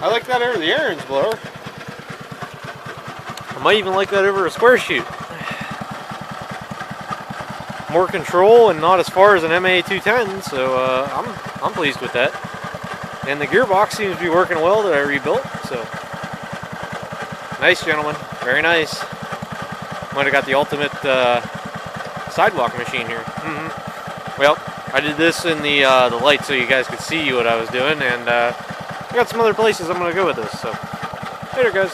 I like that over the Aaron's blower. I might even like that over a square shoot. More control and not as far as an MA210, so I'm pleased with that. And the gearbox seems to be working well that I rebuilt, so nice, gentlemen, very nice. Might have got the ultimate sidewalk machine here. Well, I did this in the light so you guys could see what I was doing, and I got some other places I'm gonna go with this. So later, guys.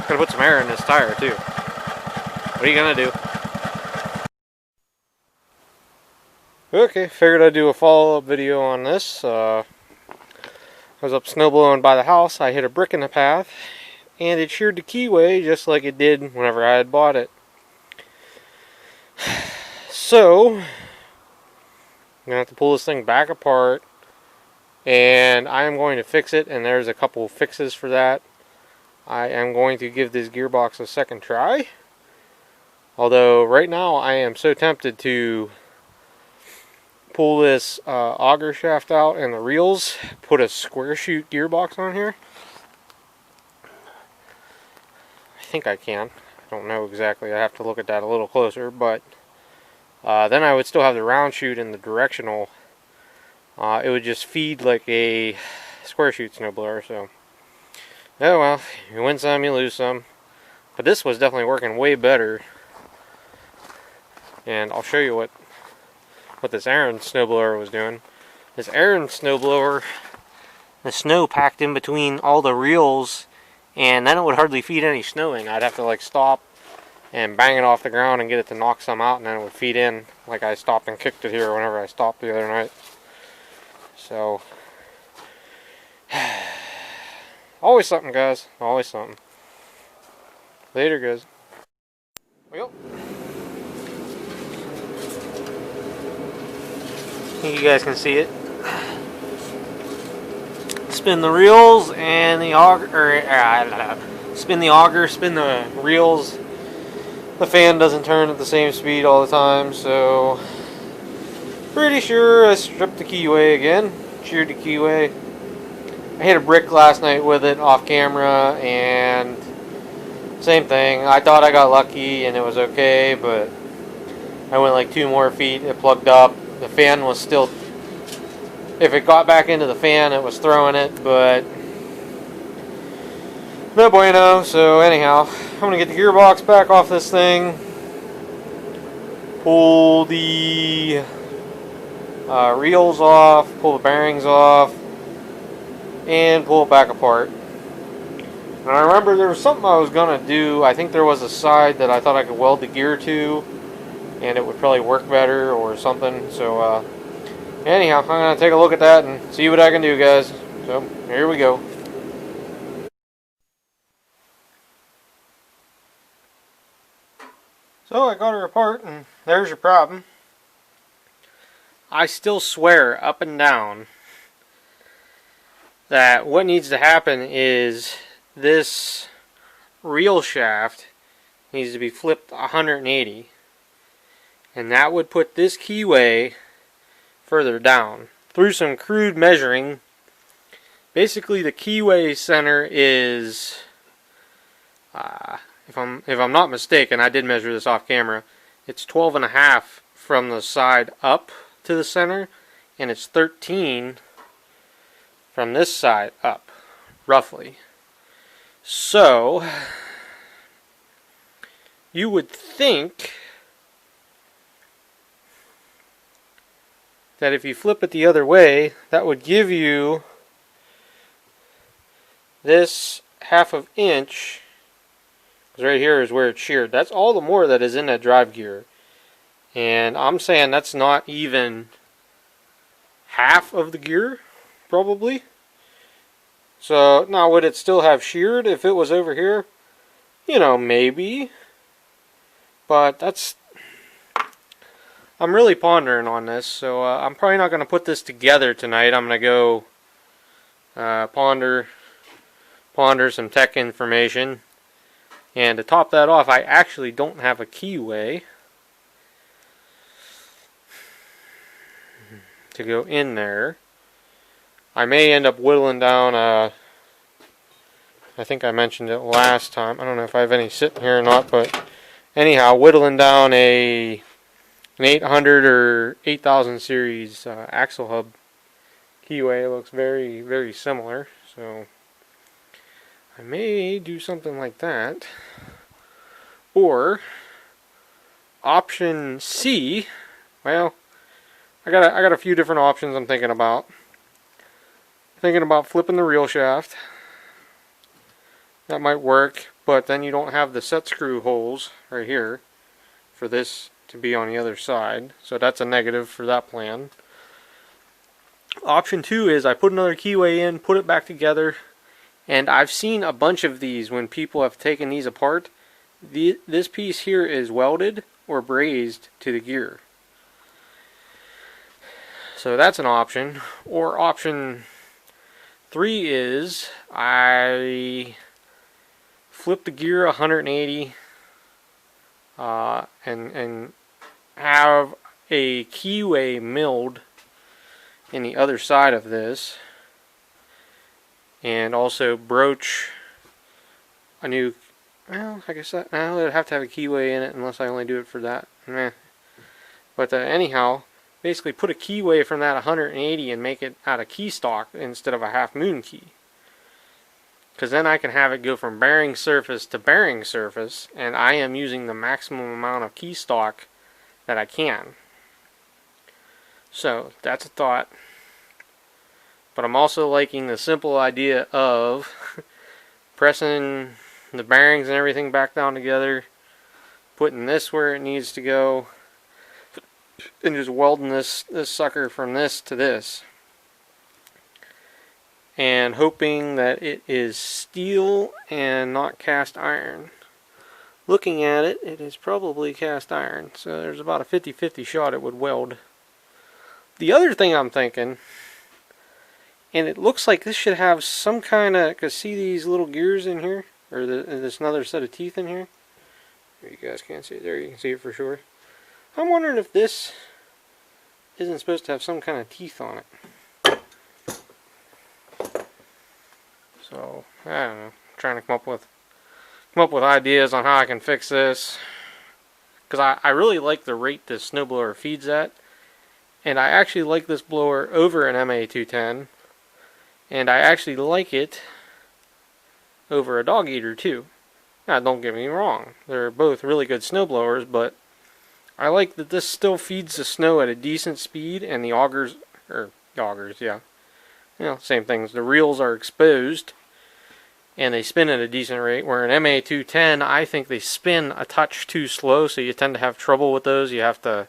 Gotta put some air in this tire too. What are you gonna do? Okay, figured I'd do a follow-up video on this. I was up snowblowing by the house. I hit a brick in the path, and it sheared the keyway just like it did whenever I had bought it. So, I'm gonna have to pull this thing back apart, and I am going to fix it, and there's a couple fixes for that. I am going to give this gearbox a second try. Although, right now, I am so tempted to pull this auger shaft out and the reels, put a square shoot gearbox on here. I think I can. I don't know exactly. I have to look at that a little closer, but then I would still have the round shoot and the directional. It would just feed like a square shoot snowblower. So, oh well, you win some, you lose some. But this was definitely working way better. And I'll show you what this Aaron snowblower was doing. This Aaron snowblower, the snow packed in between all the reels, and then it would hardly feed any snow in. I'd have to like stop and bang it off the ground and get it to knock some out, and then it would feed in like I stopped and kicked it here whenever I stopped the other night. So, always something, guys. Always something. Later, guys. Well, you guys can see it. Spin the reels and the auger, spin the auger, spin the reels. The fan doesn't turn at the same speed all the time, so pretty sure I stripped the keyway again, sheared the keyway. I hit a brick last night with it off camera, and same thing. I thought I got lucky and it was okay, but I went like 2 more feet, it plugged up. The fan was still, if it got back into the fan, it was throwing it, but no bueno. So anyhow, I'm going to get the gearbox back off this thing, pull the reels off, pull the bearings off, and pull it back apart. And I remember there was something I was going to do. I think there was a side that I thought I could weld the gear to, and it would probably work better or something. So anyhow, I'm going to take a look at that and see what I can do, guys. So here we go. So I got her apart, and there's your problem. I still swear up and down that what needs to happen is this reel shaft needs to be flipped 180. And that would put this keyway further down. Through some crude measuring, basically the keyway center is, if I'm not mistaken, I did measure this off camera, it's 12.5 from the side up to the center, and it's 13 from this side up, roughly. So, you would think that if you flip it the other way, that would give you this 1/2 inch, because right here is where it's sheared. That's all the more that is in that drive gear. And I'm saying that's not even half of the gear, probably. So, now would it still have sheared if it was over here? You know, maybe. But that's, I'm really pondering on this, so I'm probably not going to put this together tonight. I'm going to go ponder some tech information. And to top that off, I actually don't have a keyway to go in there. I may end up whittling down a I think I mentioned it last time. I don't know if I have any sitting here or not, but anyhow, whittling down an 800 or 8000 series axle hub keyway looks very, very similar. So I may do something like that. Or option C, well, I got a few different options I'm thinking about. Thinking about flipping the reel shaft. That might work, but then you don't have the set screw holes right here for this to be on the other side. So that's a negative for that plan. Option 2 is I put another keyway in, put it back together, and I've seen a bunch of these when people have taken these apart. This piece here is welded or brazed to the gear. So that's an option. Or option 3 is I flip the gear 180 and have a keyway milled in the other side of this, and also broach a new, well, I guess that now it would have to have a keyway in it unless I only do it for that. Meh. But anyhow, basically put a keyway from that 180 and make it out of key stock instead of a half moon key. Because then I can have it go from bearing surface to bearing surface, and I am using the maximum amount of key stock that I can. So that's a thought. But I'm also liking the simple idea of pressing the bearings and everything back down together, putting this where it needs to go, and just welding this sucker from this to this. And hoping that it is steel and not cast iron. Looking at it, it is probably cast iron. So there's about a 50-50 shot it would weld. The other thing I'm thinking, and it looks like this should have some kind of, because see these little gears in here? Or there's another set of teeth in here? You guys can't see it there, you can see it for sure. I'm wondering if this isn't supposed to have some kind of teeth on it. So, I don't know. I'm trying to come up with ideas on how I can fix this. Because I really like the rate this snowblower feeds at. And I actually like this blower over an MA210. And I actually like it over a dog eater too. Now, don't get me wrong. They're both really good snowblowers, but I like that this still feeds the snow at a decent speed, and the augers, yeah. You know, same things. The reels are exposed, and they spin at a decent rate, where an MA210, I think they spin a touch too slow, so you tend to have trouble with those. You have to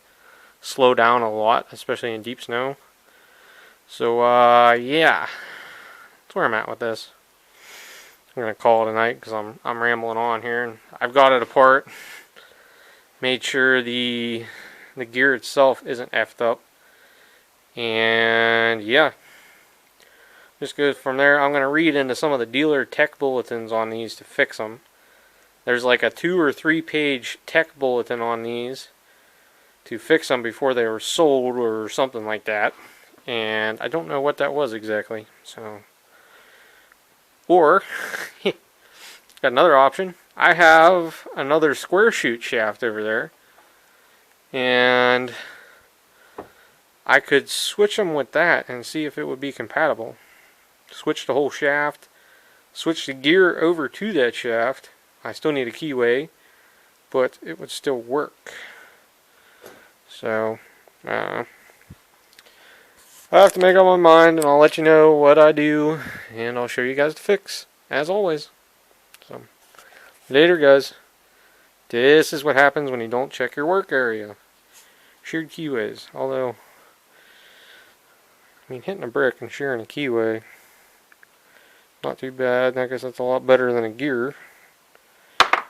slow down a lot, especially in deep snow. So, yeah. That's where I'm at with this. I'm going to call it a night, because I'm rambling on here, and I've got it apart. Made sure the gear itself isn't effed up. And, yeah. Just goes from there. I'm going to read into some of the dealer tech bulletins on these to fix them. There's like a 2 or 3 page tech bulletin on these to fix them before they were sold or something like that. And I don't know what that was exactly. So, or, got another option. I have another square shoot shaft over there. And I could switch them with that and see if it would be compatible. Switch the whole shaft, switch the gear over to that shaft. I still need a keyway, but it would still work. So, I'll have to make up my mind, and I'll let you know what I do, and I'll show you guys the fix, as always. So, later guys. This is what happens when you don't check your work area. Sheared keyways. Although, I mean, hitting a brick and shearing a keyway, not too bad. I guess that's a lot better than a gear.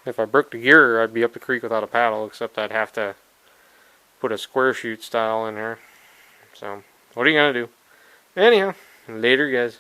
If I broke the gear, I'd be up the creek without a paddle, except I'd have to put a square shoot style in there. So, what are you going to do? Anyhow, later guys.